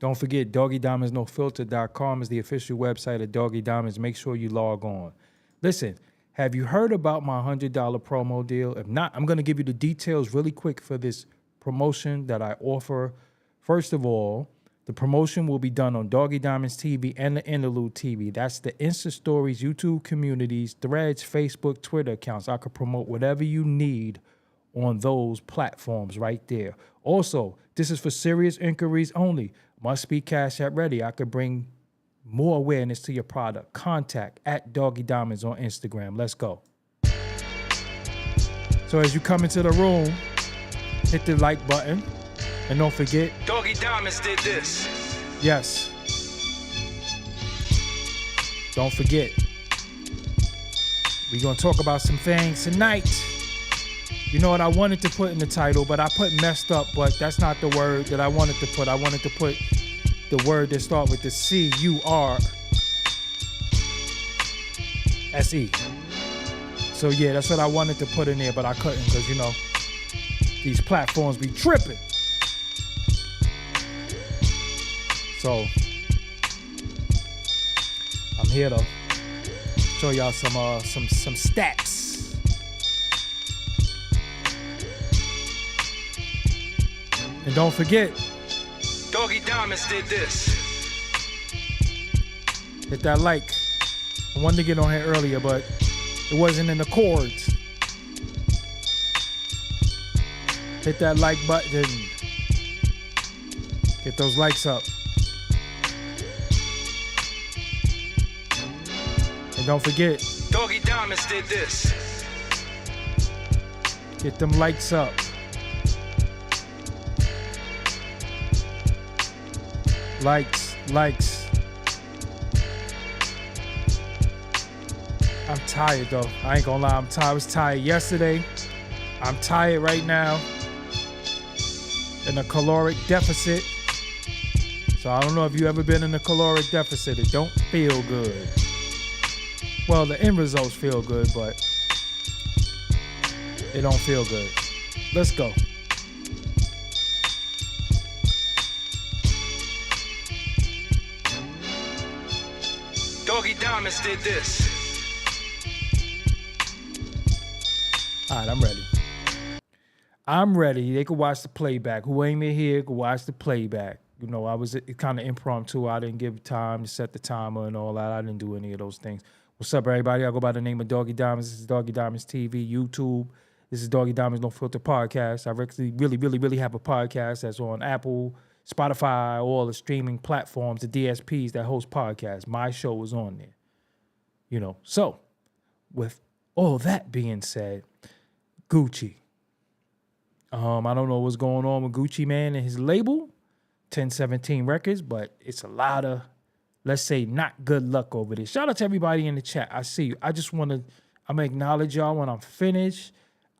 Don't forget, DoggieDiamondsNoFilter.com is the official website of Doggie Diamonds. Make sure you log on. Listen, have you heard about my $100 promo deal? If not, I'm going to give you the details really quick for this promotion that I offer. First of all, the promotion will be done on Doggie Diamonds TV and the Interlude TV. That's the Insta Stories, YouTube communities, Threads, Facebook, Twitter accounts. I could promote whatever you need on those platforms right there. Also, this is for serious inquiries only. Must be Cash App ready. I could bring more awareness to your product. Contact at Doggie Diamonds on Instagram. Let's go. So as you come into the room, hit the like button. And don't forget, Doggie Diamonds did this. Yes. Don't forget, we're going to talk about some things tonight. You know what I wanted to put in the title, but I put messed up, but that's not the word that I wanted to put. I wanted to put the word that starts with the C-U-R-S-E. So yeah, that's what I wanted to put in there, but I couldn't because, you know, these platforms be tripping. So I'm here to show y'all some stats. And don't forget, Doggie Diamonds did this. Hit that like. I wanted to get on here earlier, but it wasn't in the chords. Hit that like button. Get those likes up. And don't forget, Doggie Diamonds did this. Get them likes up. Likes. I'm tired though. I ain't gonna lie, I'm tired. I was tired yesterday. I'm tired right now. In a caloric deficit. So I don't know if you ever been in a caloric deficit. It don't feel good. Well, the end results feel good, but it don't feel good. Let's go. Doggie Diamonds did this. All right, I'm ready. They could watch the playback. Who ain't here could watch the playback. You know, I was kind of impromptu. I didn't give time to set the timer and all that. I didn't do any of those things. What's up, everybody? I go by the name of Doggie Diamonds. This is Doggie Diamonds TV, YouTube. This is Doggie Diamonds No Filter podcast. I really have a podcast that's on Apple, Spotify, all the streaming platforms, the DSPs that host podcasts. My show is on there. You know, so with all that being said, Gucci. I don't know what's going on with Gucci Mane and his label, 1017 Records, but it's a lot of, let's say, not good luck over this. Shout out to everybody in the chat. I see you. I'm going to acknowledge y'all when I'm finished.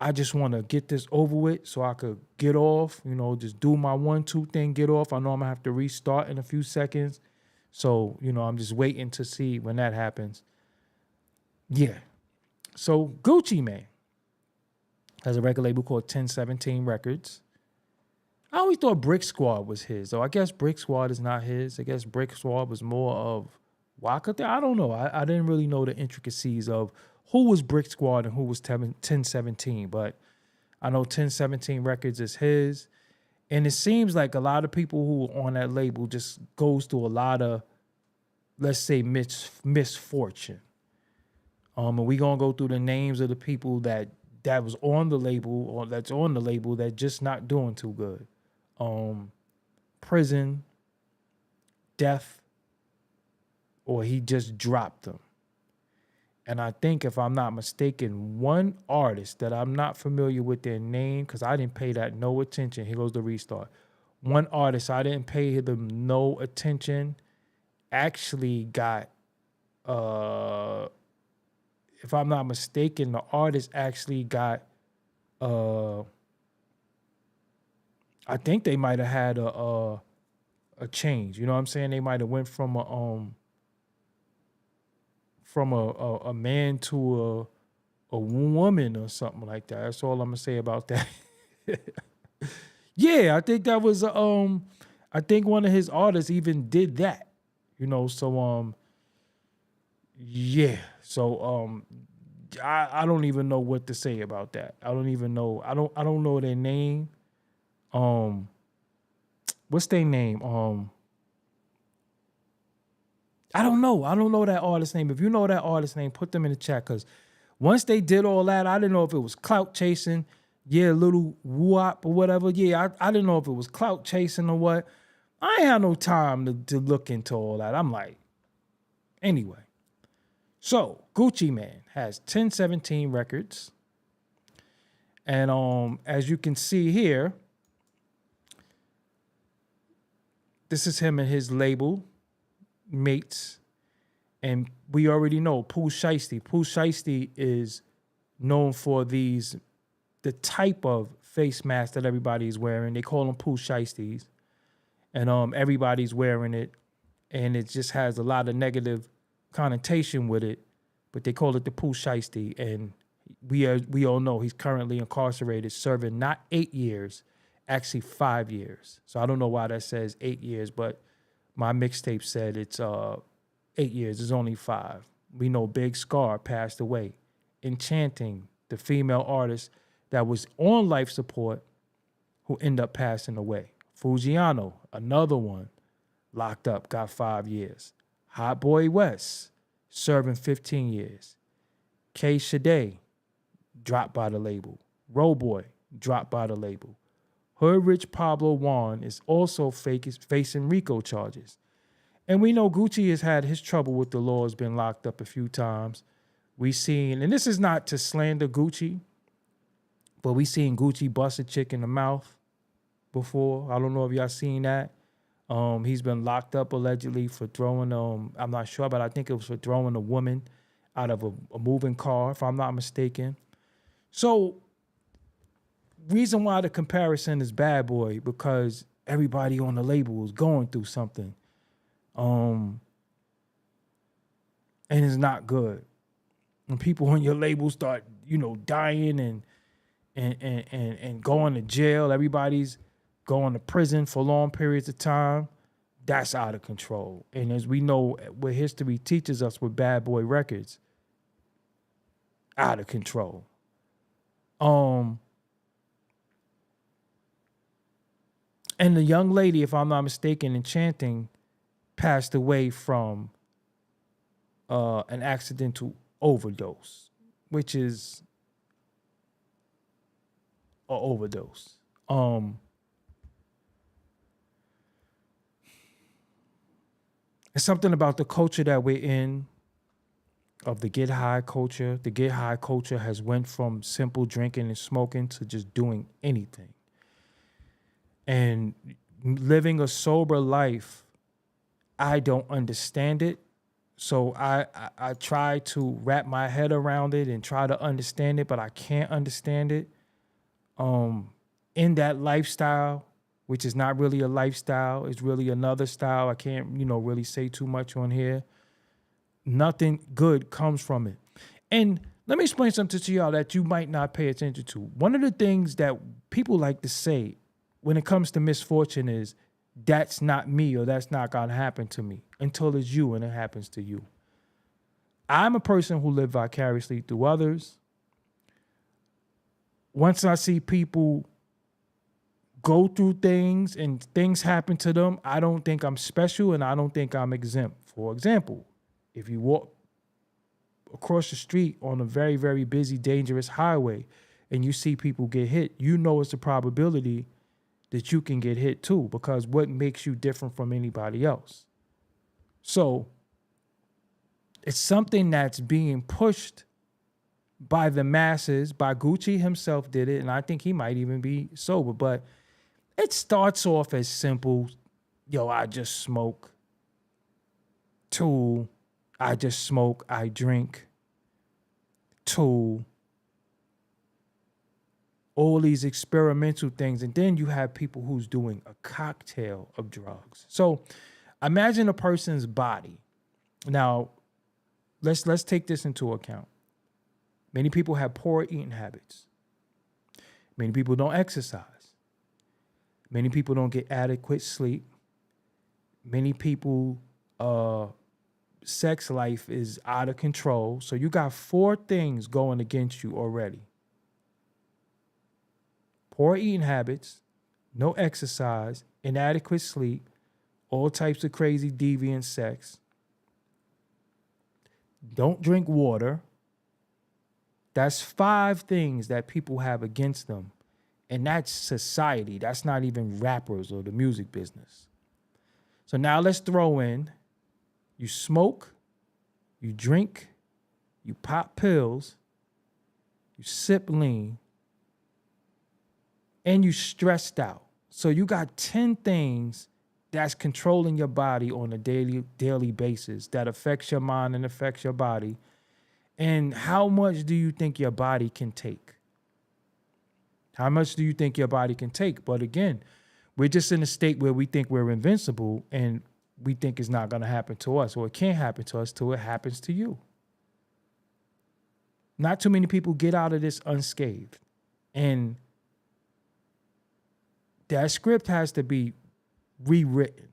I just want to get this over with so I could get off, you know, just do my 1-2 thing, get off. I know I'm going to have to restart in a few seconds. So, you know, I'm just waiting to see when that happens. Yeah. So Gucci Mane has a record label called 1017 Records. I always thought Brick Squad was his. So I guess Brick Squad is not his. I guess Brick Squad was more of Waka. I don't know. I didn't really know the intricacies of who was Brick Squad and who was 1017. But I know 1017 Records is his. And it seems like a lot of people who are on that label just goes through a lot of, let's say, misfortune. And we going to go through the names of the people that was on the label or that's on the label that just not doing too good. Prison, death, or he just dropped them. And I think, if I'm not mistaken, one artist that I'm not familiar with their name, because I didn't pay that no attention. Here goes the restart. One artist I didn't pay them no attention actually got, if I'm not mistaken, the artist actually got, I think they might have had a change. You know what I'm saying? They might have went from a man to a woman or something like that. That's all I'm gonna say about that. Yeah, I think that was I think one of his artists even did that. So yeah. So I don't even know what to say about that. I don't even know. I don't know their name. What's their name? I don't know. I don't know that artist name. If you know that artist name, put them in the chat. Because once they did all that, I didn't know if it was clout chasing. Yeah, little whoop or whatever. Yeah, I didn't know if it was clout chasing or what. I ain't had no time to look into all that. I'm like, anyway. So Gucci Man has 1017 records. And as you can see here, this is him and his label mates. And we already know Pooh Shiesty. Pooh Shiesty is known for the type of face mask that everybody's wearing. They call them Pooh Shiesties. And everybody's wearing it. And it just has a lot of negative connotation with it. But they call it the Pooh Shiesty. And we all know he's currently incarcerated, serving not 8 years, actually 5 years. So I don't know why that says 8 years, but my mixtape said it's 8 years. It's only 5. We know Big Scar passed away. Enchanting, the female artist that was on life support, who ended up passing away. Fujiano, another one, locked up, got 5 years. Hot Boy West, serving 15 years. K. Shade, dropped by the label. Roboy, dropped by the label. Hood Rich Pablo Juan is also facing RICO charges. And we know Gucci has had his trouble with the law, has been locked up a few times. We seen, and this is not to slander Gucci, but we seen Gucci bust a chick in the mouth before. I don't know if y'all seen that. He's been locked up allegedly for throwing, I'm not sure, but I think it was for throwing a woman out of a moving car, if I'm not mistaken. So, reason why the comparison is Bad Boy, because everybody on the label is going through something. And it's not good. When people on your label start, dying and going to jail, everybody's going to prison for long periods of time, that's out of control. And as we know, what history teaches us with Bad Boy Records, out of control. And the young lady, if I'm not mistaken, Enchanting, passed away from an accidental overdose, which is an overdose. It's something about the culture that we're in, of the get high culture. The get high culture has went from simple drinking and smoking to just doing anything. And living a sober life, I don't understand it. So I try to wrap my head around it and try to understand it, but I can't understand it. In that lifestyle, which is not really a lifestyle, it's really another style. I can't, really say too much on here. Nothing good comes from it. And let me explain something to y'all that you might not pay attention to. One of the things that people like to say when it comes to misfortune is, that's not me, or that's not going to happen to me, until it's you and it happens to you. I'm a person who lives vicariously through others. Once I see people go through things and things happen to them, I don't think I'm special and I don't think I'm exempt. For example, if you walk across the street on a very, very busy, dangerous highway and you see people get hit, it's a probability that you can get hit too, because what makes you different from anybody else? So it's something that's being pushed by the masses, by Gucci himself did it, and I think he might even be sober, but it starts off as simple, I just smoke. 2, I just smoke, I drink. 2, all these experimental things. And then you have people who's doing a cocktail of drugs. So imagine a person's body. Now, let's take this into account. Many people have poor eating habits. Many people don't exercise. Many people don't get adequate sleep. Many people, sex life is out of control. So you got 4 things going against you already. Poor eating habits, no exercise, inadequate sleep, all types of crazy deviant sex. Don't drink water. That's 5 things that people have against them. And that's society. That's not even rappers or the music business. So now let's throw in, you smoke, you drink, you pop pills, you sip lean, and you stressed out. So you got 10 things that's controlling your body on a daily basis that affects your mind and affects your body. And how much do you think your body can take? How much do you think your body can take? But again, we're just in a state where we think we're invincible and we think it's not going to happen to us, or it can't happen to us till it happens to you. Not too many people get out of this unscathed. And that script has to be rewritten.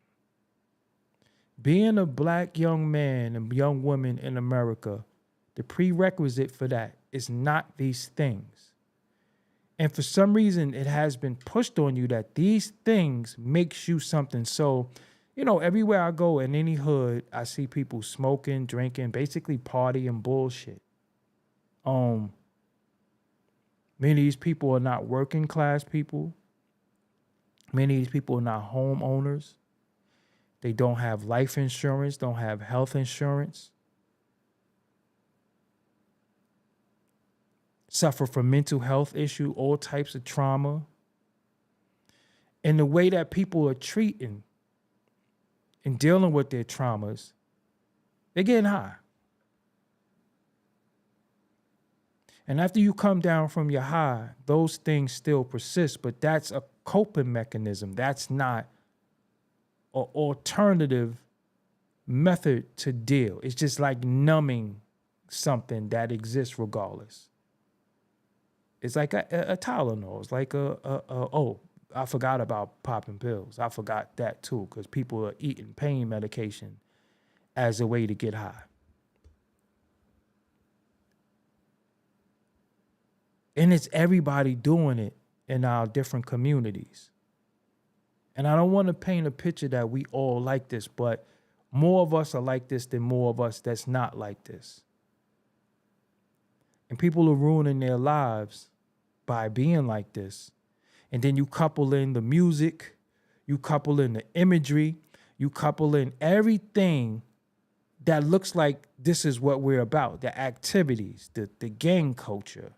Being a black young man and young woman in America, the prerequisite for that is not these things. And for some reason, it has been pushed on you that these things makes you something. So, everywhere I go in any hood, I see people smoking, drinking, basically partying bullshit. Many of these people are not working class people. Many of these people are not homeowners. They don't have life insurance, don't have health insurance. Suffer from mental health issue, all types of trauma. And the way that people are treating and dealing with their traumas, they're getting high. And after you come down from your high, those things still persist, but that's a coping mechanism. That's not an alternative method to deal. It's just like numbing something that exists regardless. It's like a Tylenol. It's like I forgot about popping pills. I forgot that too, because people are eating pain medication as a way to get high. And it's everybody doing it in our different communities. And I don't want to paint a picture that we all like this, but more of us are like this than more of us that's not like this. And people are ruining their lives by being like this. And then you couple in the music, you couple in the imagery, you couple in everything that looks like this is what we're about, the activities, the gang culture.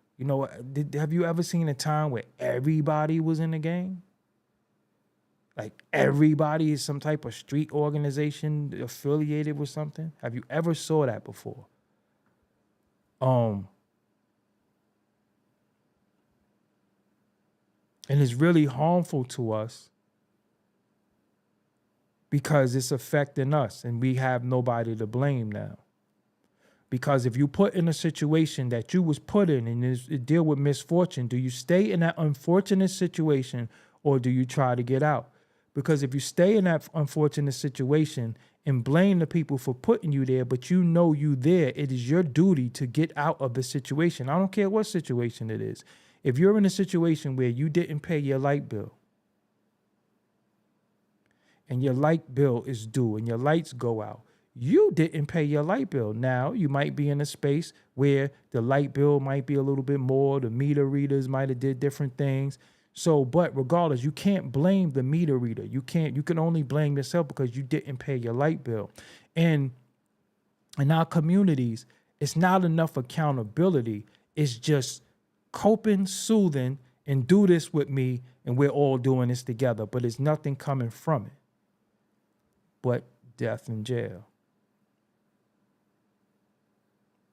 Have you ever seen a time where everybody was in a gang? Like everybody is some type of street organization affiliated with something? Have you ever saw that before? And it's really harmful to us because it's affecting us and we have nobody to blame now. Because if you put in a situation that you was put in and it deal with misfortune, do you stay in that unfortunate situation or do you try to get out? Because if you stay in that unfortunate situation and blame the people for putting you there, but you know you there, it is your duty to get out of the situation. I don't care what situation it is. If you're in a situation where you didn't pay your light bill and your light bill is due and your lights go out, you didn't pay your light bill. Now, you might be in a space where the light bill might be a little bit more, the meter readers might have did different things. So, but regardless, you can't blame the meter reader. You can only blame yourself because you didn't pay your light bill. And in our communities, it's not enough accountability. It's just coping, soothing, and do this with me, and we're all doing this together. But there's nothing coming from it but death and jail.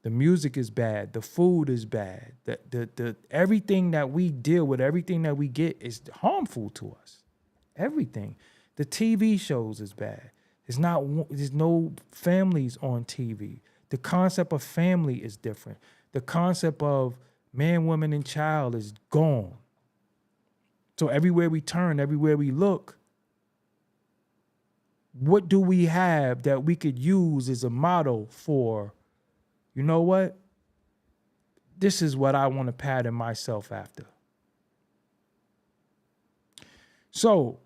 The music is bad. The food is bad. The everything that we deal with, everything that we get is harmful to us. Everything. The TV shows is bad. There's no families on TV. The concept of family is different. The concept of man, woman, and child is gone. So everywhere we turn, everywhere we look, what do we have that we could use as a model for, you know what? This is what I want to pattern myself after. So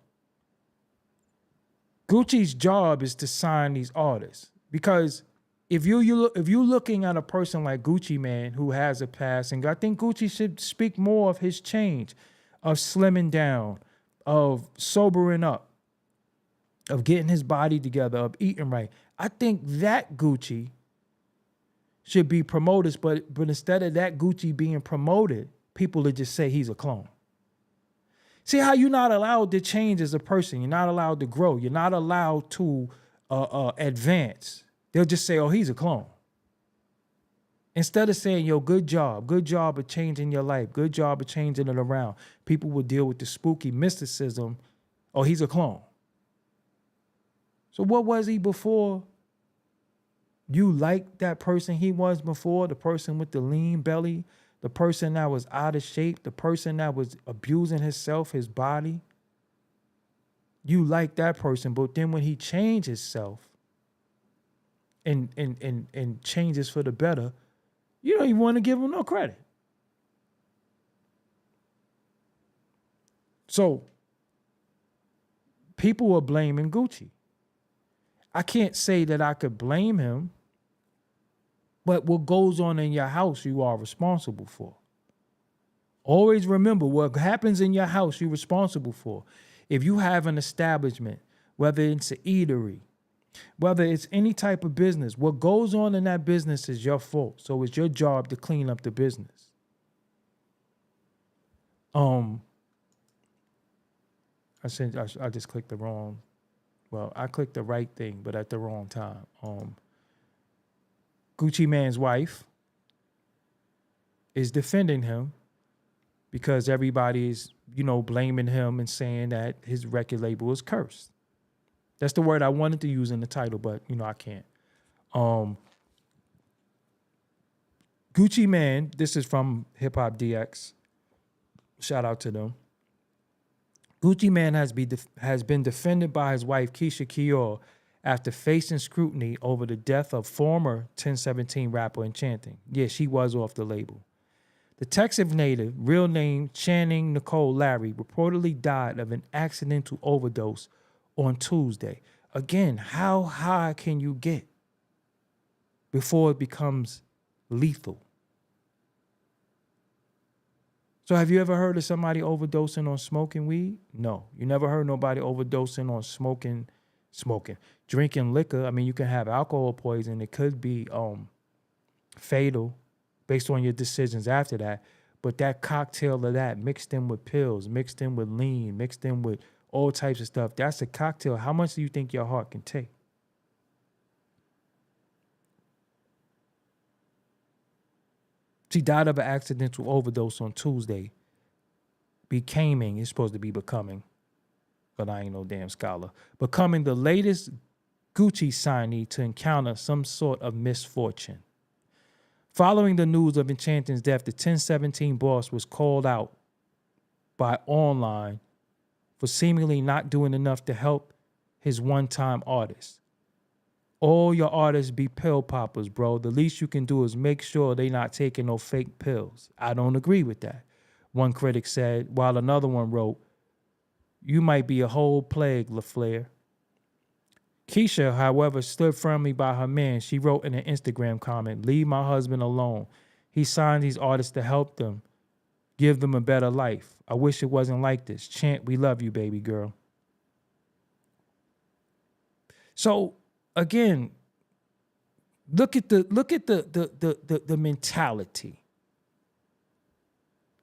Gucci's job is to sign these artists, because if you're looking at a person like Gucci Mane who has a past, and I think Gucci should speak more of his change, of slimming down, of sobering up, of getting his body together, of eating right. I think that Gucci should be promoted, but instead of that Gucci being promoted, people would just say he's a clone. See how you're not allowed to change as a person. You're not allowed to grow. You're not allowed to advance. They'll just say, oh, he's a clone. Instead of saying, yo, good job of changing your life, good job of changing it around, people will deal with the spooky mysticism, oh, he's a clone. So what was he before? You liked that person he was before, the person with the lean belly, the person that was out of shape, the person that was abusing himself, his body. You liked that person, but then when he changed himself and changes for the better, you don't even want to give him no credit. So people are blaming Gucci. I can't say that I could blame him, but what goes on in your house, you are responsible for. Always remember, what happens in your house, you're responsible for. If you have an establishment, whether it's an eatery, whether it's any type of business, what goes on in that business is your fault. So it's your job to clean up the business. I just clicked the wrong. Well, I clicked the right thing, but at the wrong time. Gucci Mane's wife is defending him because everybody's, blaming him and saying that his record label is cursed. That's the word I wanted to use in the title, but, I can't. Gucci Mane, this is from Hip Hop DX. Shout out to them. Gucci Mane has been defended by his wife, Keisha Kior, after facing scrutiny over the death of former 1017 rapper Enchanting. Yeah, she was off the label. The Texas native, real name Channing Nicole Larry, reportedly died of an accidental overdose on Tuesday. Again, how high can you get before it becomes lethal? So have you ever heard of somebody overdosing on smoking weed? No. You never heard nobody overdosing on smoking. Drinking liquor, I mean, you can have alcohol poison. It could be fatal based on your decisions after that. But that cocktail of that, mixed in with pills, mixed in with lean, mixed in with all types of stuff, that's a cocktail. How much do you think your heart can take? She died of an accidental overdose on Tuesday. It's supposed to be becoming, but I ain't no damn scholar. Becoming the latest Gucci signee to encounter some sort of misfortune. Following the news of Enchanting's death, the 1017 boss was called out by Online for seemingly not doing enough to help his one-time artist. All your artists be pill poppers, bro. The least you can do is make sure they not taking no fake pills. I don't agree with that, one critic said, while another one wrote, you might be a whole plague, LaFleur. Keisha, however, stood firmly by her man. She wrote in an Instagram comment, leave my husband alone. He signed these artists to help them, give them a better life. I wish it wasn't like this. Chant, we love you, baby girl. So, again, look at the mentality.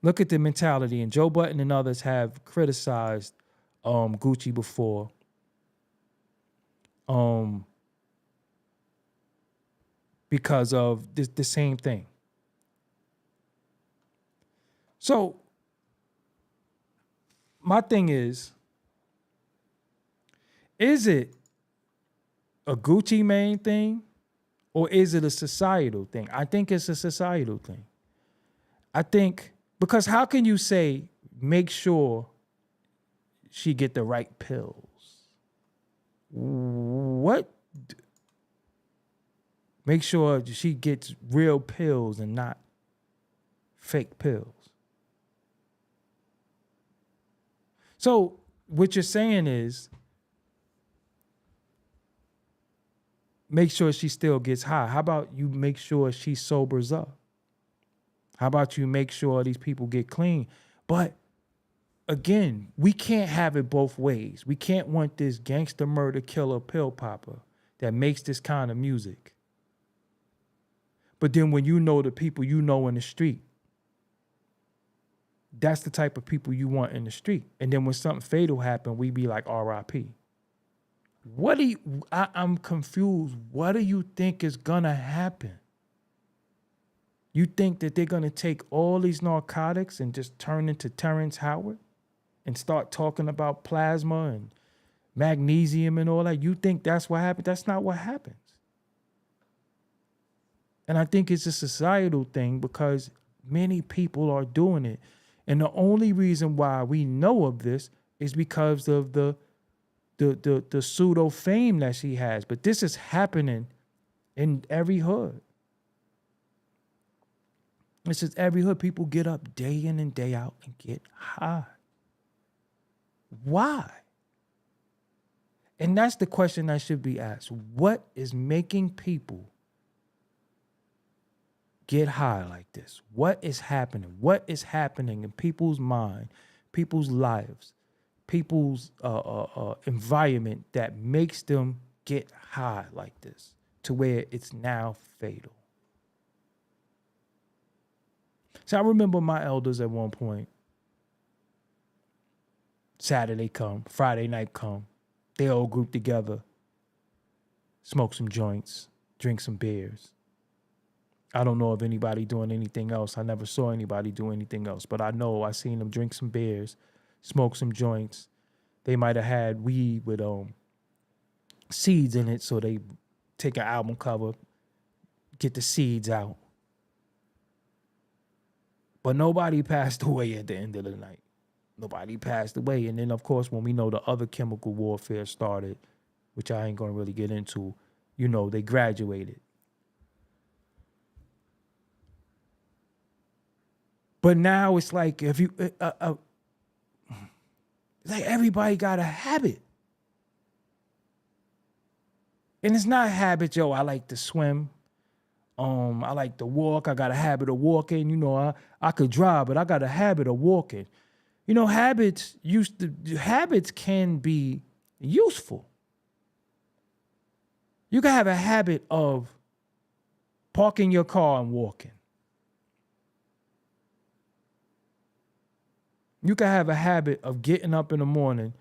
Look at the mentality. And Joe Budden and others have criticized Gucci before. Because of the same thing. So, my thing is it a Gucci Mane thing or is it a societal thing? I think it's a societal thing. I think, because how can you say, make sure she get the right pills? What? Make sure she gets real pills and not fake pills. So what you're saying is make sure she still gets high. How about you make sure she sobers up? How about you make sure these people get clean? But again, we can't have it both ways. We can't want this gangster murder killer pill popper that makes this kind of music. But then when you know the people you know in the street, that's the type of people you want in the street. And then when something fatal happens, we be like RIP. I'm confused. What do you think is gonna happen? You think that they're gonna take all these narcotics and just turn into Terrence Howard and start talking about plasma and magnesium and all that? You think that's what happened? That's not what happens. And I think it's a societal thing because many people are doing it. And the only reason why we know of this is because of the pseudo fame that she has. But this is happening in every hood. This is every hood. People get up day in and day out and get high. Why? And that's the question that should be asked. What is making people get high like this? What is happening? What is happening in people's mind, people's lives, people's environment that makes them get high like this to where it's now fatal? So I remember my elders at one point, Saturday come, Friday night come, they all group together, smoke some joints, drink some beers. I don't know of anybody doing anything else. I never saw anybody do anything else, but I know I seen them drink some beers, smoke some joints. They might have had weed with seeds in it, so they take an album cover, get the seeds out. But nobody passed away at the end of the night. Nobody passed away. And then, of course, when we know the other chemical warfare started, which I ain't going to really get into, you know, they graduated. But now it's like if you, it's like everybody got a habit. And it's not a habit, yo, I like to swim. I like to walk. I got a habit of walking. You know, I could drive, but I got a habit of walking. You know, habits can be useful. You can have a habit of parking your car and walking. You can have a habit of getting up in the morning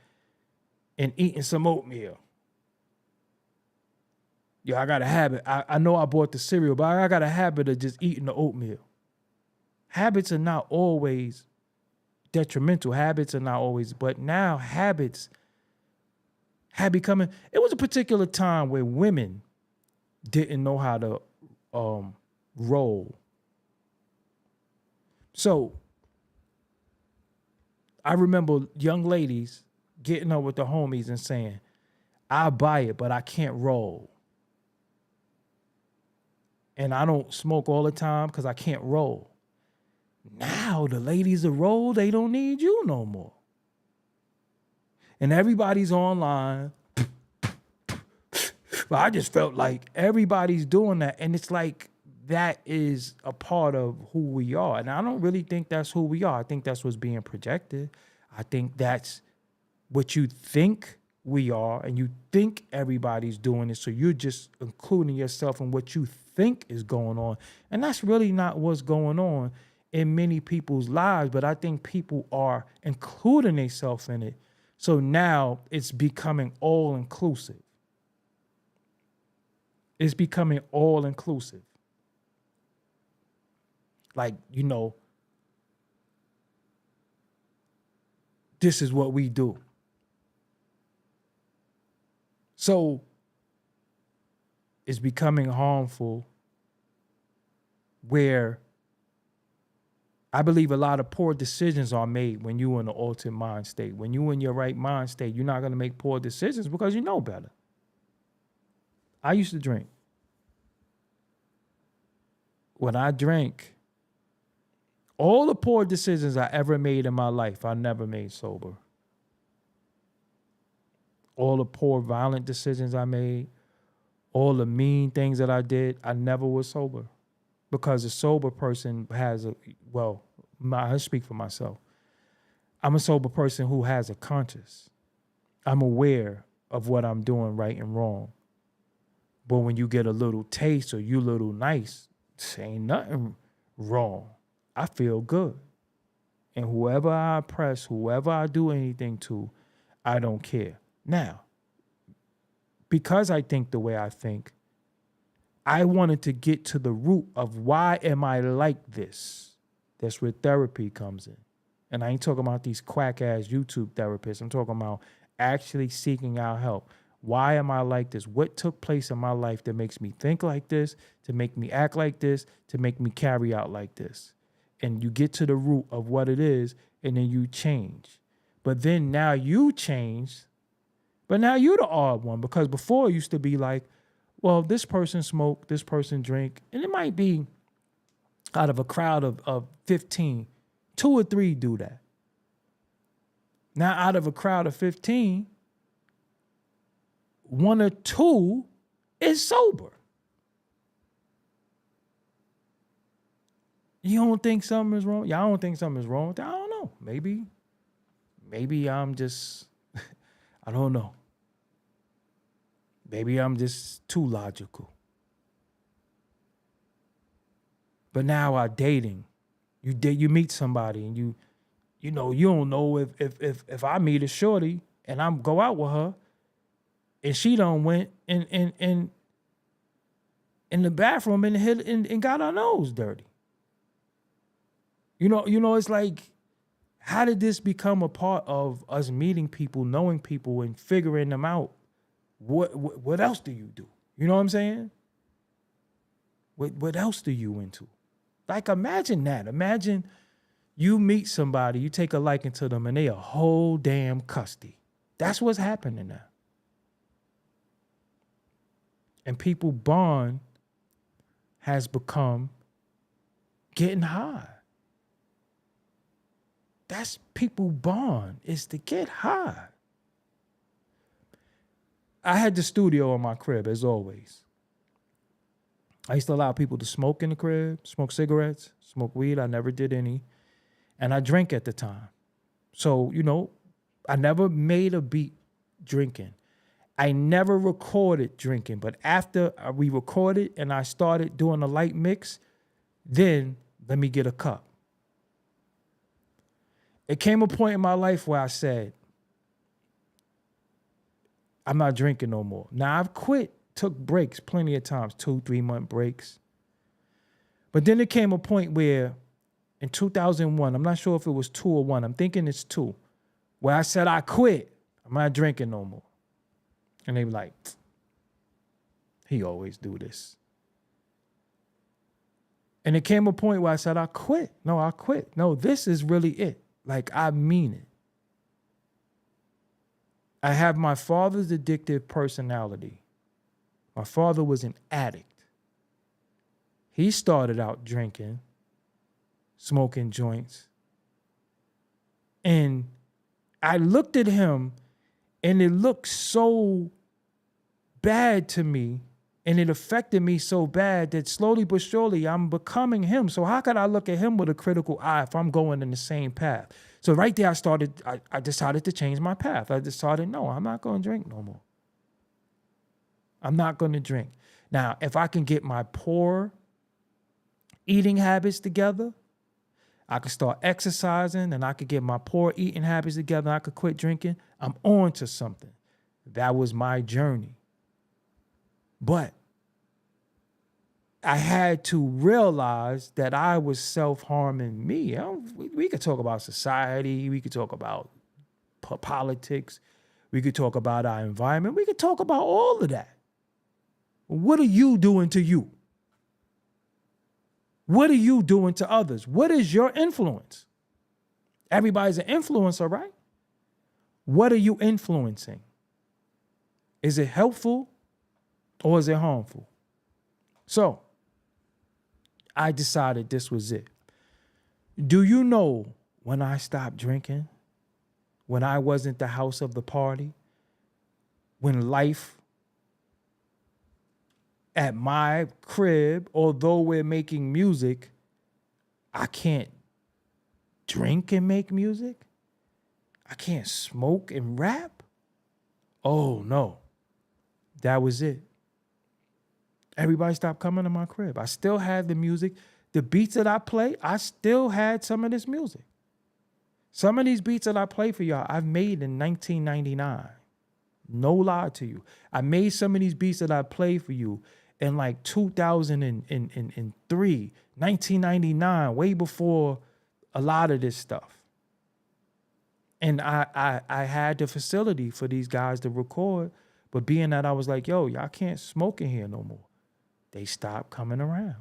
and eating some oatmeal. Yo, I got a habit. I know I bought the cereal, but I got a habit of just eating the oatmeal. Habits are not always detrimental. Habits are not always, but now habits have become, it was a particular time where women didn't know how to roll. So I remember young ladies getting up with the homies and saying, I'll buy it, but I can't roll. And I don't smoke all the time because I can't roll. Now the ladies that roll, they don't need you no more. And everybody's online. But I just felt like everybody's doing that. And it's like that is a part of who we are. And I don't really think that's who we are. I think that's what's being projected. I think that's what you think we are. And you think everybody's doing it. So you're just including yourself in what you think is going on. And that's really not what's going on in many people's lives. But I think people are including themselves in it. So now it's becoming all inclusive. It's becoming all inclusive. Like, you know, this is what we do. So it's becoming harmful where I believe a lot of poor decisions are made when you're in an altered mind state. When you're in your right mind state, you're not going to make poor decisions because you know better. I used to drink. When I drank, all the poor decisions I ever made in my life, I never made sober. All the poor, violent decisions I made, all the mean things that I did, I never was sober. Because a sober person has I speak for myself. I'm a sober person who has a conscience. I'm aware of what I'm doing right and wrong. But when you get a little taste or you a little nice, ain't nothing wrong. I feel good. And whoever I oppress, whoever I do anything to, I don't care. Now, because I think the way I think, I wanted to get to the root of why am I like this? That's where therapy comes in. And I ain't talking about these quack-ass YouTube therapists. I'm talking about actually seeking out help. Why am I like this? What took place in my life that makes me think like this, to make me act like this, to make me carry out like this? And you get to the root of what it is, and then you change. But then now you change, but now you're the odd one, because before it used to be like, well, this person smoke, this person drink, and it might be out of a crowd of 15, 2 or 3 do that. Now out of a crowd of 15, 1 or 2 is sober. You don't think something is wrong? Y'all don't think something is wrong with that? I don't know. Maybe I'm just, I don't know. Maybe I'm just too logical. But now our dating, you meet somebody and you don't know if I meet a shorty and I'm go out with her and she done went in the bathroom and got her nose dirty. You know, it's like, how did this become a part of us meeting people, knowing people, and figuring them out? What else do you do? You know what I'm saying? What else do you into? Like, imagine that. Imagine you meet somebody, you take a liking to them, and they a whole damn custy. That's what's happening now. And people bond has become getting high. That's people bond, is to get high. I had the studio in my crib, as always. I used to allow people to smoke in the crib, smoke cigarettes, smoke weed. I never did any. And I drank at the time. So, I never made a beat drinking. I never recorded drinking. But after we recorded and I started doing a light mix, then let me get a cup. It came a point in my life where I said, I'm not drinking no more. Now, I've quit, took breaks plenty of times, 2-3 month breaks. But then it came a point where in 2001, I'm not sure if it was 2 or 1, I'm thinking it's 2, where I said, I quit. I'm not drinking no more. And they were like, he always do this. And it came a point where I said, I quit. No, I quit. No, this is really it. Like, I mean it. I have my father's addictive personality. My father was an addict. He started out drinking, smoking joints. And I looked at him and it looked so bad to me, and it affected me so bad that slowly but surely I'm becoming him. So how could I look at him with a critical eye if I'm going in the same path? So right there I decided to change my path. I decided, no, I'm not going to drink no more. I'm not going to drink. Now, if I can get my poor eating habits together, I could start exercising, and I could get my poor eating habits together, and I could quit drinking, I'm on to something. That was my journey. But I had to realize that I was self-harming me. We could talk about society. We could talk about politics. We could talk about our environment. We could talk about all of that. What are you doing to you? What are you doing to others? What is your influence? Everybody's an influencer, right? What are you influencing? Is it helpful Or is it harmful? So I decided this was it. Do you know when I stopped drinking? When I wasn't the house of the party? When life at my crib, although we're making music, I can't drink and make music? I can't smoke and rap? Oh no. That was it. Everybody stopped coming to my crib. I still had the music. The beats that I play, I still had some of this music. Some of these beats that I play for y'all, I've made in 1999. No lie to you. I made some of these beats that I play for you in like 2003, 1999, way before a lot of this stuff. And I had the facility for these guys to record, but being that I was like, yo, y'all can't smoke in here no more, they stopped coming around.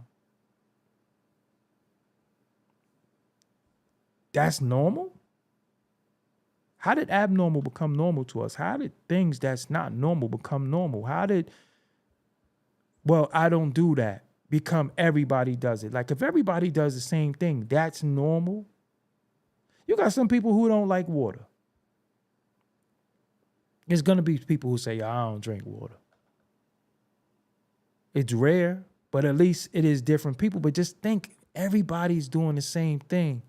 That's normal? How did abnormal become normal to us? How did things that's not normal become normal? How did, well, I don't do that, become everybody does it? Like if everybody does the same thing, that's normal? You got some people who don't like water. There's going to be people who say, I don't drink water. It's rare, but at least it is different people. But just think, everybody's doing the same thing.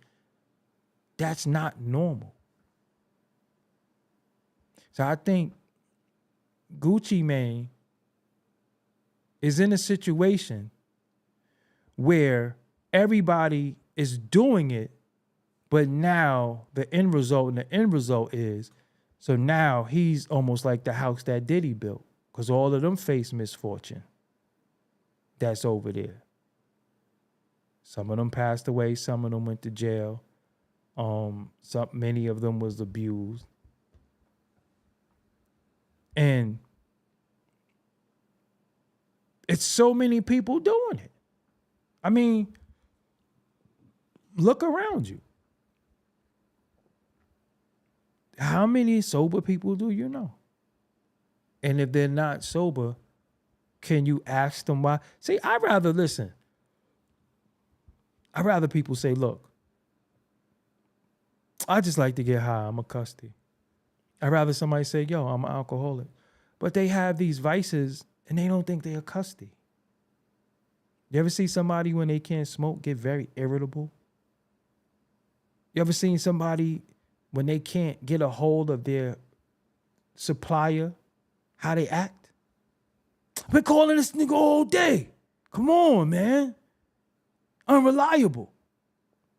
That's not normal. So I think Gucci Mane is in a situation where everybody is doing it, but now the end result is, so now he's almost like the house that Diddy built, because all of them face misfortune that's over there. Some of them passed away, some of them went to jail. Many of them was abused. And it's so many people doing it. I mean, look around you. How many sober people do you know? And if they're not sober, can you ask them why? See, I'd rather people say, look, I just like to get high. I'm a custody. I'd rather somebody say, yo, I'm an alcoholic. But they have these vices and they don't think they're a custody. You ever see somebody when they can't smoke get very irritable? You ever seen somebody when they can't get a hold of their supplier, how they act? I've been calling this nigga all day. Come on, man. Unreliable.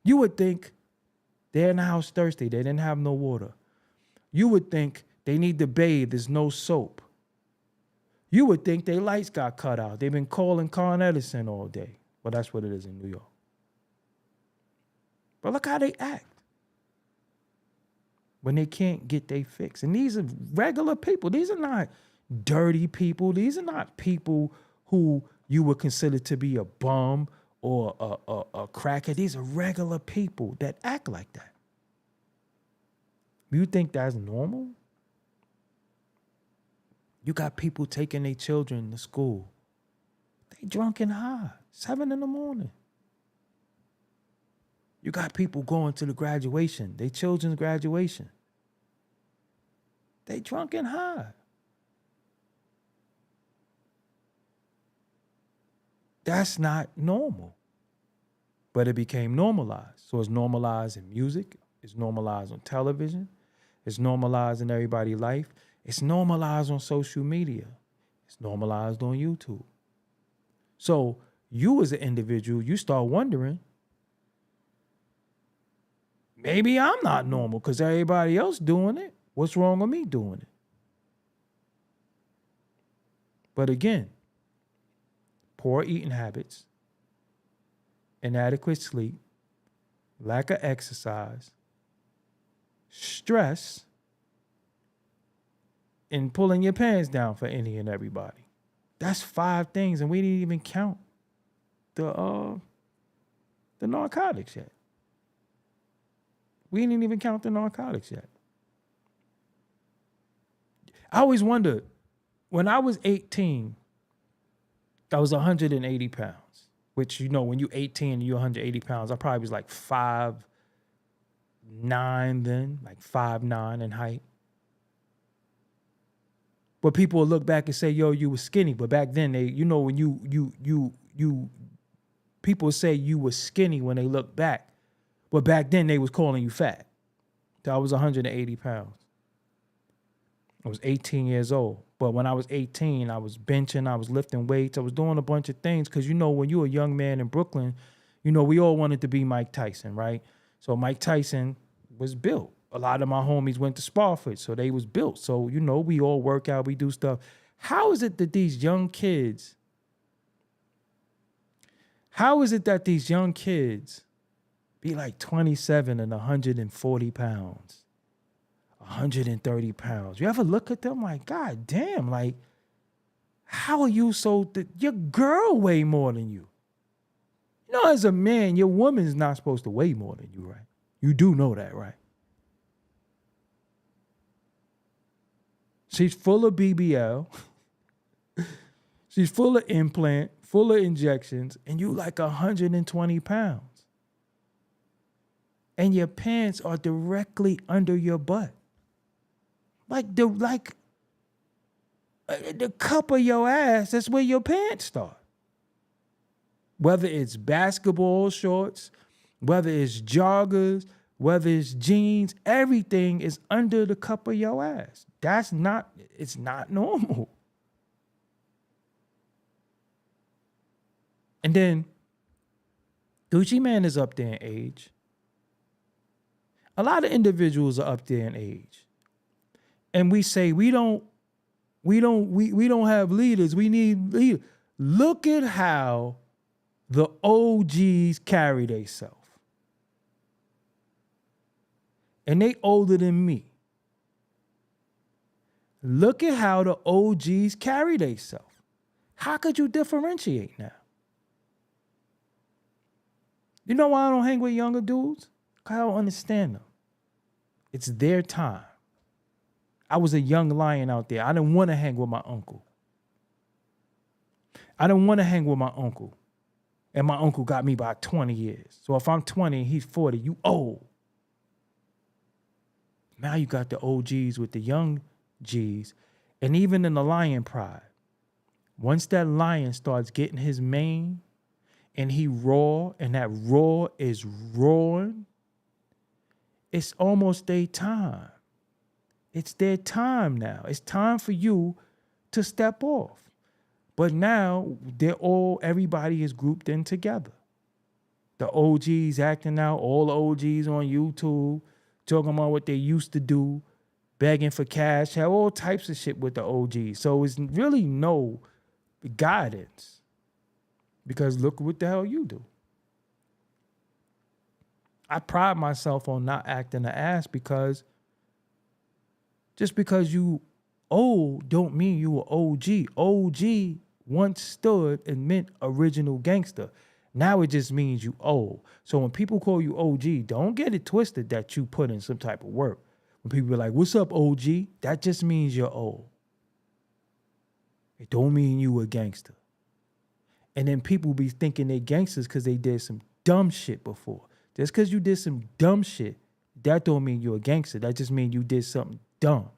You would think they're in the house thirsty. They didn't have no water. You would think they need to bathe. There's no soap. You would think their lights got cut out. They've been calling Con Edison all day. Well, that's what it is in New York. But look how they act when they can't get their fix. And these are regular people. These are not dirty people. These are not people who you would consider to be a bum or a crackhead. These are regular people that act like that. You think that's normal? You got people taking their children to school. They drunk and high, 7 a.m. You got people going to the graduation, their children's graduation. They drunk and high. That's not normal. But it became normalized. So it's normalized in music. It's normalized on television. It's normalized in everybody's life. It's normalized on social media. It's normalized on YouTube. So you as an individual, you start wondering, maybe I'm not normal because everybody else doing it. What's wrong with me doing it? But again, poor eating habits, inadequate sleep, lack of exercise, stress, and pulling your pants down for any and everybody. That's 5 things, and we didn't even count the narcotics yet. We didn't even count the narcotics yet. I always wondered, when I was 18, I was 180 pounds, which, you know, when you're 18 and you're 180 pounds, I probably was like 5'9" then, like 5'9" in height. But people will look back and say, yo, you were skinny. But back then, they, you know, when people say you were skinny when they look back. But back then, they was calling you fat. So I was 180 pounds. I was 18 years old. But when I was 18, I was benching, I was lifting weights, I was doing a bunch of things. Because, you know, when you're a young man in Brooklyn, you know, we all wanted to be Mike Tyson, right? So Mike Tyson was built. A lot of my homies went to Spofford, so they was built. So, you know, we all work out, we do stuff. How is it that these young kids be like 27 and 140 pounds, 130 pounds? You ever look at them like, God damn, like, how are you your girl weigh more than you? You know, as a man, your woman's not supposed to weigh more than you, right? You do know that, right? She's full of BBL. She's full of implant, full of injections, and you like 120 pounds. And your pants are directly under your butt. Like the cup of your ass, that's where your pants start. Whether it's basketball shorts, whether it's joggers, whether it's jeans, everything is under the cup of your ass. It's not normal. And then Gucci Mane is up there in age. A lot of individuals are up there in age. And we say we don't have leaders. We need leaders. Look at how the OGs carry themselves. And they older than me. Look at how the OGs carry themselves. How could you differentiate now? You know why I don't hang with younger dudes? Because I don't understand them. It's their time. I was a young lion out there. I didn't want to hang with my uncle. And my uncle got me by 20 years. So if I'm 20 and he's 40, you old. Now you got the OGs with the young G's. And even in the lion pride, once that lion starts getting his mane and he roar, and that roar is roaring, it's almost their time. It's their time now. It's time for you to step off. But now everybody is grouped in together. The OGs acting out, all the OGs on YouTube, talking about what they used to do, begging for cash, have all types of shit with the OGs. So it's really no guidance. Because look what the hell you do. I pride myself on not acting an ass because just because you old don't mean you were OG. OG once stood and meant original gangster. Now it just means you old. So when people call you OG, don't get it twisted that you put in some type of work. When people are like, what's up, OG? That just means you're old. It don't mean you a gangster. And then people be thinking they gangsters because they did some dumb shit before. Just because you did some dumb shit, that don't mean you're a gangster. That just means you did something dumb.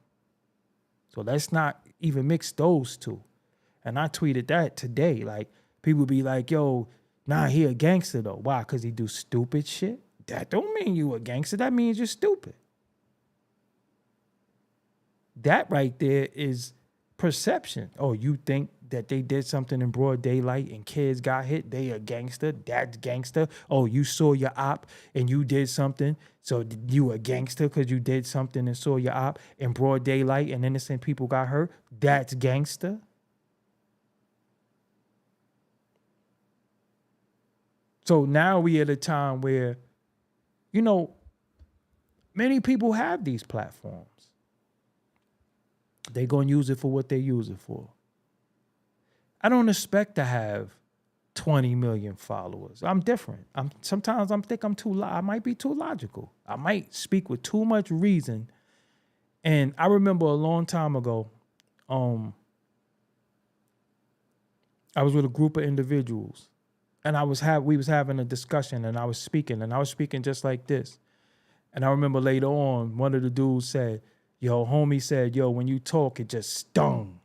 So let's not even mix those two. And I tweeted that today. Like, people be like, yo, nah, he a gangster though. Why? Because he do stupid shit? That don't mean you a gangster. That means you're stupid. That right there is perception. Oh, you think that they did something in broad daylight and kids got hit, they a gangster? That's gangster. Oh, you saw your op and you did something, so you a gangster because you did something and saw your op in broad daylight and innocent people got hurt? That's gangster. So now we at a time where, you know, many people have these platforms. They're going to use it for what they use it for. I don't expect to have 20 million followers. I'm different. Sometimes I think I might be too logical. I might speak with too much reason. And I remember a long time ago, I was with a group of individuals, and we was having a discussion, and I was speaking just like this. And I remember later on, one of the dudes said, yo, homie said, yo, when you talk, it just stung.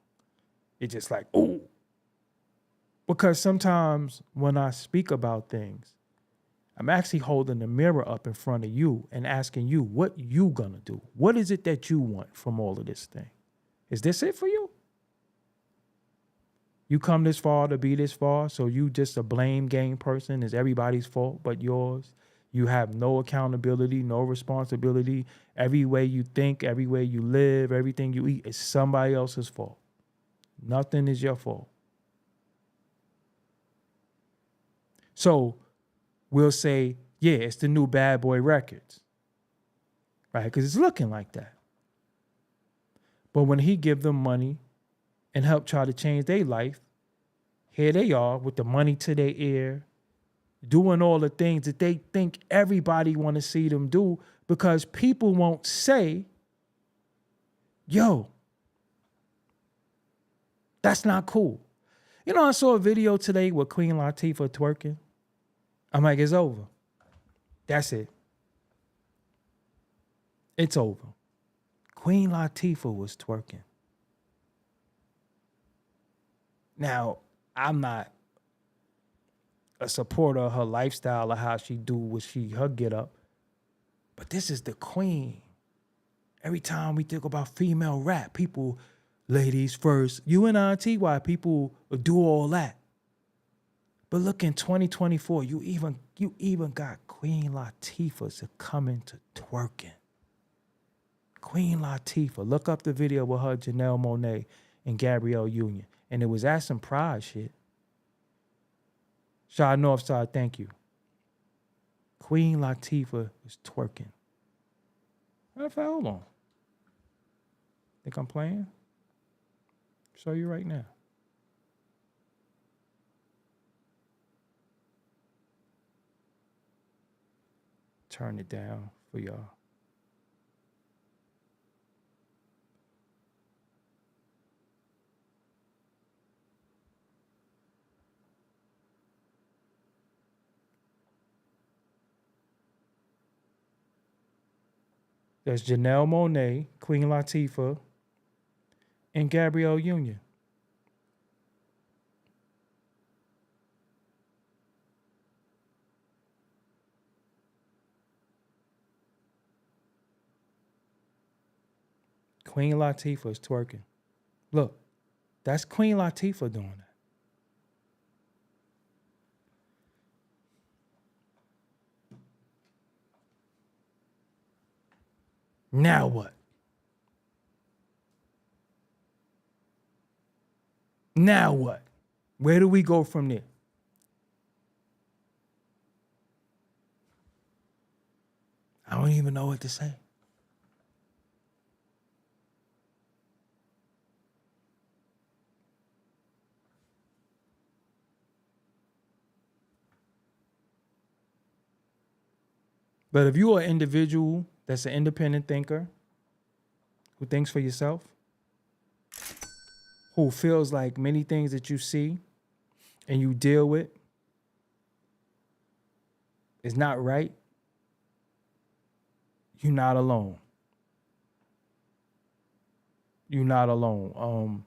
It just like, ooh. Because sometimes when I speak about things, I'm actually holding the mirror up in front of you and asking you, what you gonna do? What is it that you want from all of this thing? Is this it for you? You come this far to be this far, so you just a blame game person. It's everybody's fault but yours. You have no accountability, no responsibility. Every way you think, every way you live, everything you eat is somebody else's fault. Nothing is your fault. So we'll say, yeah, it's the new Bad Boy Records, right? Because it's looking like that. But when he give them money and help try to change their life, here they are with the money to their ear, doing all the things that they think everybody want to see them do, because people won't say, yo, that's not cool. You know, I saw a video today with Queen Latifah twerking. I'm like, it's over. That's it. It's over. Queen Latifah was twerking. Now, I'm not a supporter of her lifestyle or how she do her get up, but this is the queen. Every time we think about female rap, people, ladies first, UNITY, people do all that. But look, in 2024, you even got Queen Latifah coming to twerking. Queen Latifah. Look up the video with her, Janelle Monáe, and Gabrielle Union. And it was at some pride shit. Shaw Northside, thank you. Queen Latifah is twerking. Hold on. Think I'm playing? Show you right now. Turn it down for y'all. There's Janelle Monáe, Queen Latifah, and Gabrielle Union. Queen Latifah is twerking. Look, that's Queen Latifah doing that. Now what? Now what? Where do we go from there? I don't even know what to say. But if you are an individual that's an independent thinker, who thinks for yourself, who feels like many things that you see and you deal with is not right, you're not alone. You're not alone.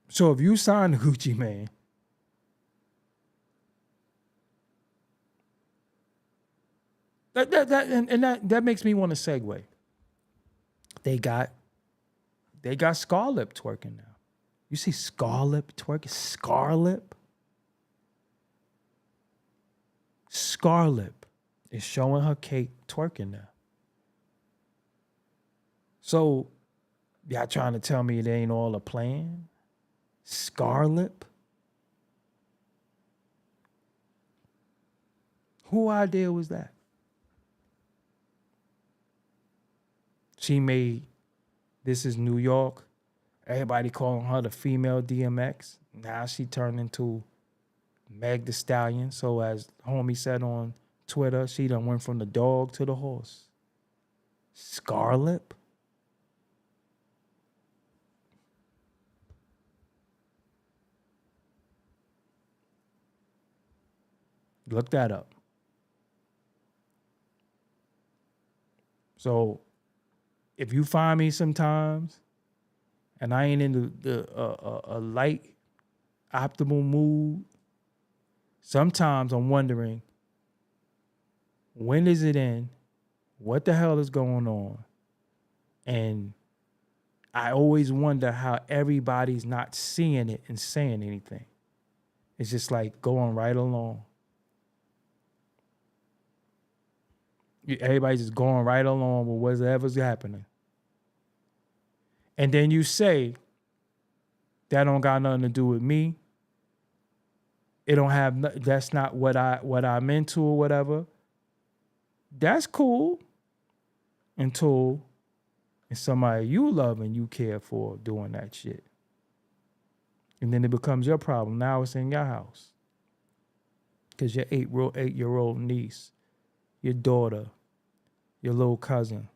So if you sign the Gucci Mane, that makes me want to segue. They got Scarlett twerking now. You see Scarlett twerking? Scarlett is showing her cake twerking now. So y'all trying to tell me it ain't all a plan? Scarlett? Who idea was that? She made This Is New York. Everybody calling her the female DMX. Now she turned into Meg Thee Stallion. So as homie said on Twitter, she done went from the dog to the horse. Scarlett? Look that up. So if you find me sometimes and I ain't in a light, optimal mood, sometimes I'm wondering, when is it in? What the hell is going on? And I always wonder how everybody's not seeing it and saying anything. It's just like going right along. Everybody's just going right along with whatever's happening. And then you say, that don't got nothing to do with me. It don't have, that's not what I'm into or whatever. That's cool until it's somebody you love and you care for doing that shit. And then it becomes your problem. Now it's in your house. Because your 8-year-old niece, your daughter, your little cousin,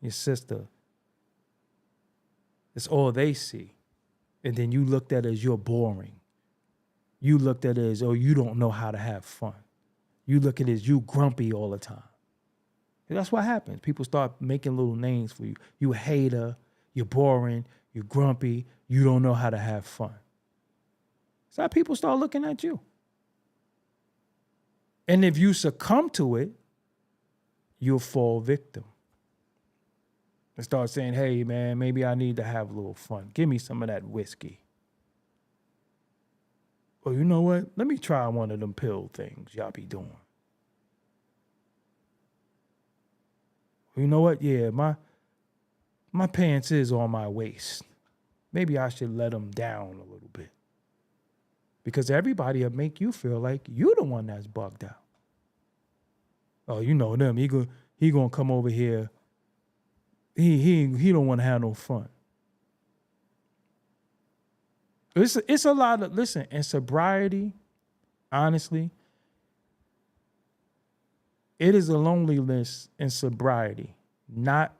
your sister, it's all they see. And then you looked at it as you're boring. You looked at it as, oh, you don't know how to have fun. You look at it as you grumpy all the time. And that's what happens. People start making little names for you. You a hater, you're boring, you're grumpy, you don't know how to have fun. That's how people start looking at you. And if you succumb to it, you'll fall victim. And start saying, hey, man, maybe I need to have a little fun. Give me some of that whiskey. Or you know what? Let me try one of them pill things y'all be doing. You know what? Yeah, my pants is on my waist. Maybe I should let them down a little bit. Because everybody will make you feel like you're the one that's bugged out. Oh, you know them. He gonna come over here. He don't want to have no fun. It's a lot of, listen, and sobriety, honestly, it is a loneliness in sobriety. Not,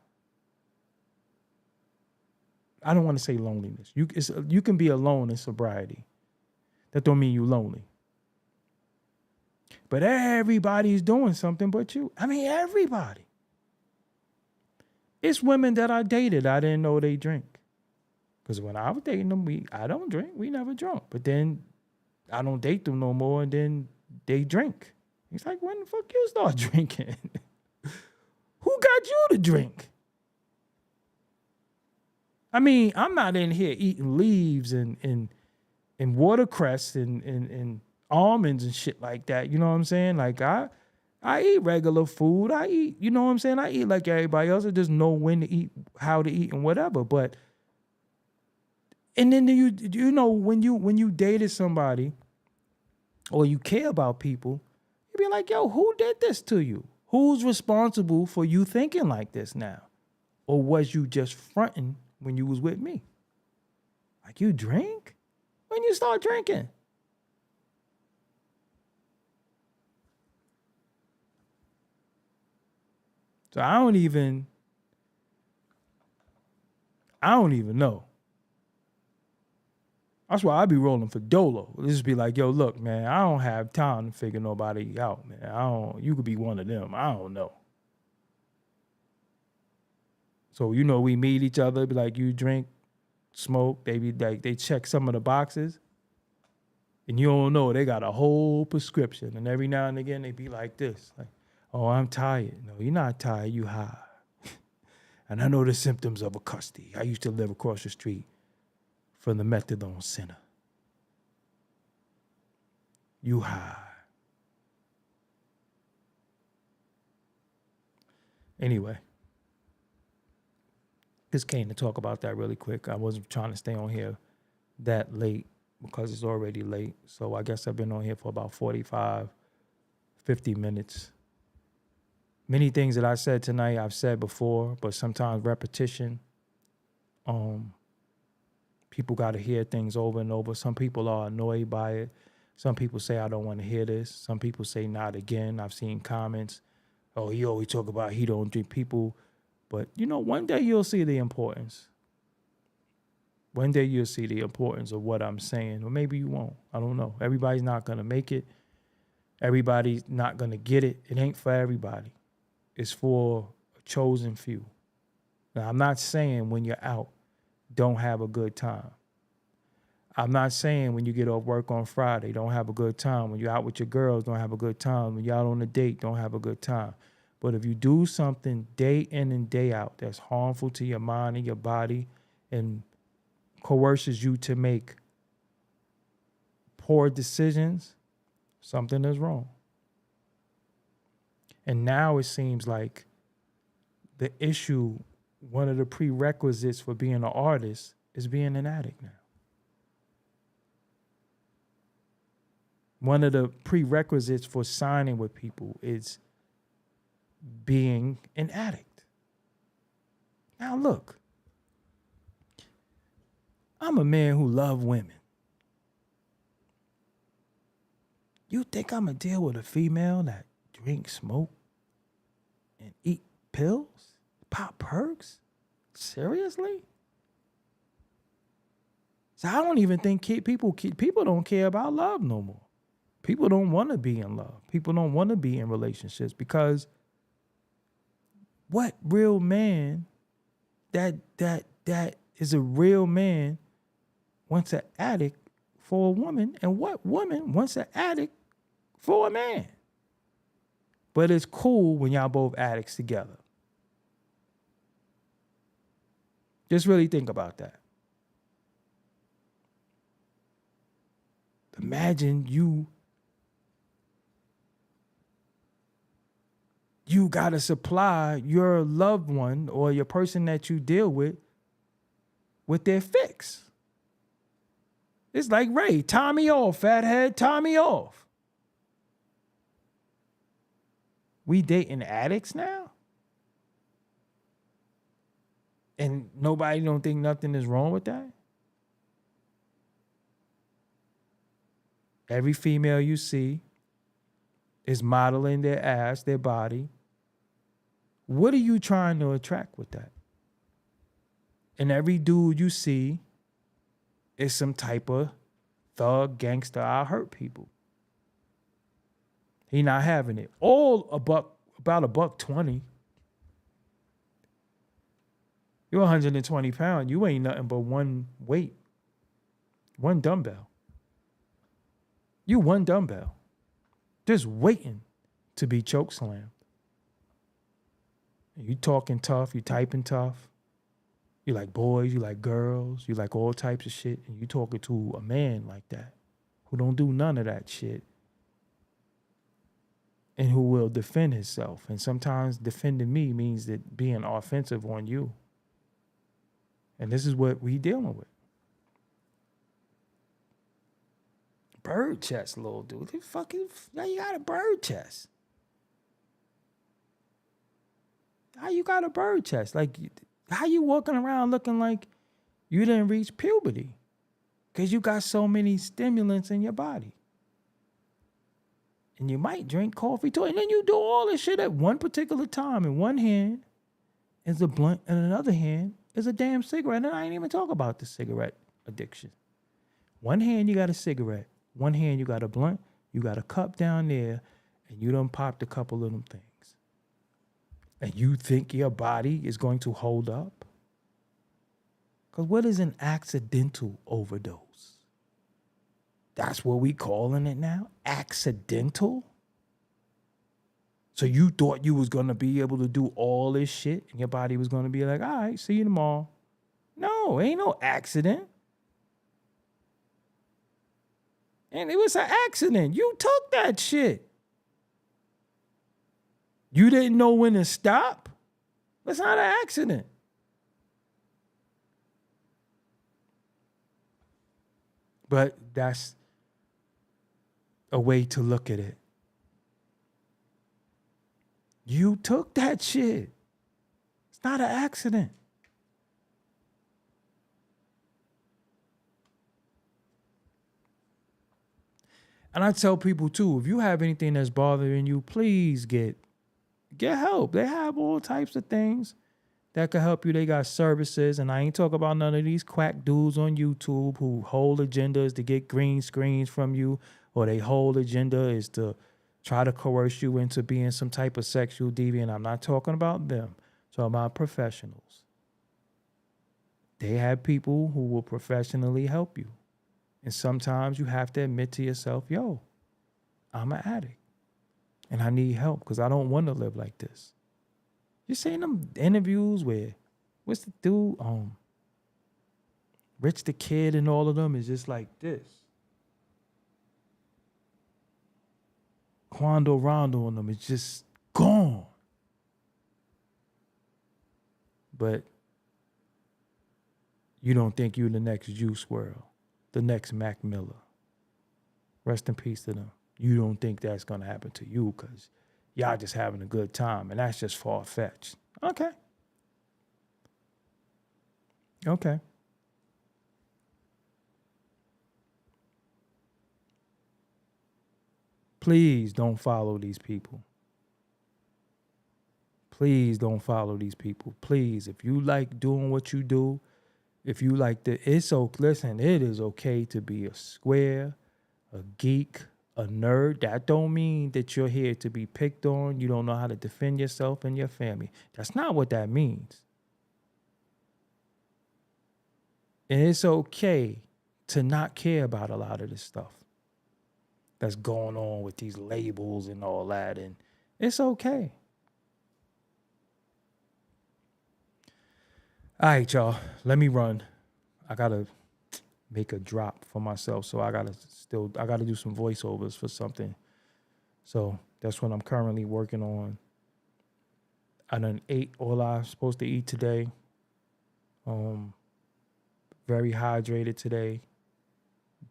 I don't want to say loneliness. You can be alone in sobriety. That don't mean you're lonely. But everybody's doing something but you. I mean, everybody. It's women that I dated, I didn't know they drink. Because when I was dating them, I don't drink. We never drunk. But then I don't date them no more, and then they drink. He's like, when the fuck you start drinking? Who got you to drink? I mean, I'm not in here eating leaves and watercress and almonds and shit like that. You know what I'm saying? Like, I eat regular food. I eat, you know what I'm saying? I eat like everybody else. I just know when to eat, how to eat, and whatever. But, and then you know, when you dated somebody or you care about people, you be like, yo, who did this to you? Who's responsible for you thinking like this now? Or was you just fronting when you was with me? Like, you drink? When you start drinking? So I don't even know. That's why I be rolling for Dolo. Just be like, yo, look, man, I don't have time to figure nobody out, man. You could be one of them. I don't know. So, you know, we meet each other, be like, you drink, smoke, they be like, they check some of the boxes. And you don't know, they got a whole prescription. And every now and again, they be like this, like, oh, I'm tired. No, you're not tired, you high. And I know the symptoms of a custody. I used to live across the street from the methadone center. You high. Anyway, just came to talk about that really quick. I wasn't trying to stay on here that late because it's already late. So I guess I've been on here for about 45, 50 minutes. Many things that I said tonight, I've said before, but sometimes repetition, people got to hear things over and over. Some people are annoyed by it. Some people say, I don't want to hear this. Some people say, not again. I've seen comments. Oh, he always talk about he don't drink people. But, you know, one day you'll see the importance. One day you'll see the importance of what I'm saying. Or maybe you won't. I don't know. Everybody's not going to make it. Everybody's not going to get it. It ain't for everybody. It's for a chosen few. Now, I'm not saying when you're out, don't have a good time. I'm not saying when you get off work on Friday, don't have a good time. When you're out with your girls, don't have a good time. When you're out on a date, don't have a good time. But if you do something day in and day out that's harmful to your mind and your body and coerces you to make poor decisions, something is wrong. And now it seems like the issue, one of the prerequisites for being an artist is being an addict now. One of the prerequisites for signing with people is being an addict. Now look, I'm a man who loves women. You think I'm gonna deal with a female that drink, smoke, and eat pills, pop perks? Seriously? So I don't even think people don't care about love no more. People don't want to be in love. People don't want to be in relationships because what real man that is a real man wants an addict for a woman, and what woman wants an addict for a man? But it's cool when y'all both addicts together. Just really think about that. Imagine you got to supply your loved one or your person that you deal with their fix. It's like, Ray, tie me off, fathead, tie me off. We dating addicts now? And nobody don't think nothing is wrong with that? Every female you see is modeling their ass, their body. What are you trying to attract with that? And every dude you see is some type of thug, gangster, I'll hurt people. He not having it. All about $120. You're 120 pounds. You ain't nothing but one weight. One dumbbell. You one dumbbell. Just waiting to be choke slammed. You talking tough, you typing tough. You like boys, you like girls, you like all types of shit. And you talking to a man like that who don't do none of that shit. And who will defend himself. And sometimes defending me means that being offensive on you. And this is what we dealing with. Bird chest, little dude. Now you got a bird chest. How you got a bird chest? Like, how you walking around looking like you didn't reach puberty? Because you got so many stimulants in your body. And you might drink coffee too. And then you do all this shit at one particular time. In one hand is a blunt, and in another hand is a damn cigarette. And I ain't even talk about the cigarette addiction. One hand you got a cigarette. One hand you got a blunt. You got a cup down there, and you done popped a couple of them things. And you think your body is going to hold up? Because what is an accidental overdose? That's what we calling it now? Accidental? So you thought you was going to be able to do all this shit and your body was going to be like, all right, see you tomorrow. No, ain't no accident. And it was an accident. You took that shit. You didn't know when to stop? That's not an accident. But that's a way to look at it. You took that shit. It's not an accident. And I tell people too, if you have anything that's bothering you, please get help. They have all types of things that can help you. They got services, and I ain't talking about none of these quack dudes on YouTube who whole agenda is to get green screens from you, or their whole agenda is to try to coerce you into being some type of sexual deviant. I'm not talking about them. I'm talking about professionals. They have people who will professionally help you. And sometimes you have to admit to yourself, yo, I'm an addict and I need help because I don't want to live like this. You seen them interviews where, what's the dude? Rich the Kid and all of them is just like this. Quando Rondo and them is just gone. But you don't think you're the next Juice WRLD, the next Mac Miller. Rest in peace to them. You don't think that's going to happen to you because y'all just having a good time, and that's just far-fetched. Okay. Okay. Please don't follow these people. Please don't follow these people. Please, if you like doing what you do, if you like the, listen, it is okay to be a square, a geek, a nerd. That don't mean that you're here to be picked on. You don't know how to defend yourself and your family. That's not what that means. And it's okay to not care about a lot of this stuff that's going on with these labels and all that. And it's okay. All right, y'all. Let me run. I got to make a drop for myself. So I got to do some voiceovers for something. So that's what I'm currently working on. I done ate all I'm supposed to eat today. Very hydrated today.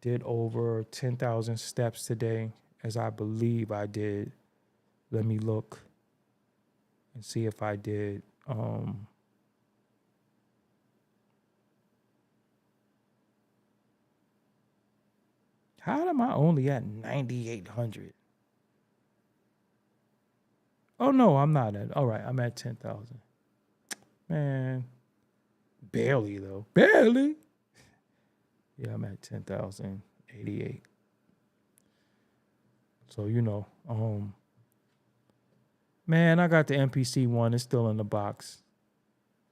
Did over 10,000 steps today, as I believe I did. Let me look and see if I did. How am I only at 9,800? Oh, no, I'm not at. All right, I'm at 10,000. Man, barely, though. Barely. Yeah, I'm at 10,088. So, you know, man, I got the NPC one. It's still in the box.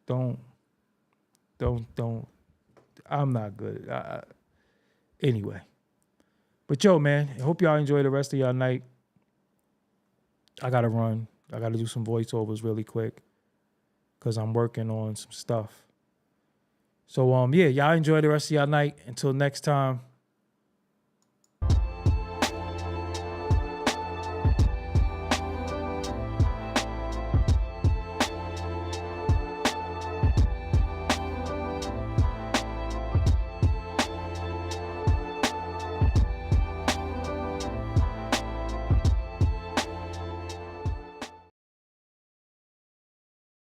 Don't. I'm not good. Anyway. But yo, man, I hope y'all enjoy the rest of y'all night. I got to run. I got to do some voiceovers really quick because I'm working on some stuff. So, yeah, y'all enjoy the rest of y'all night. Until next time.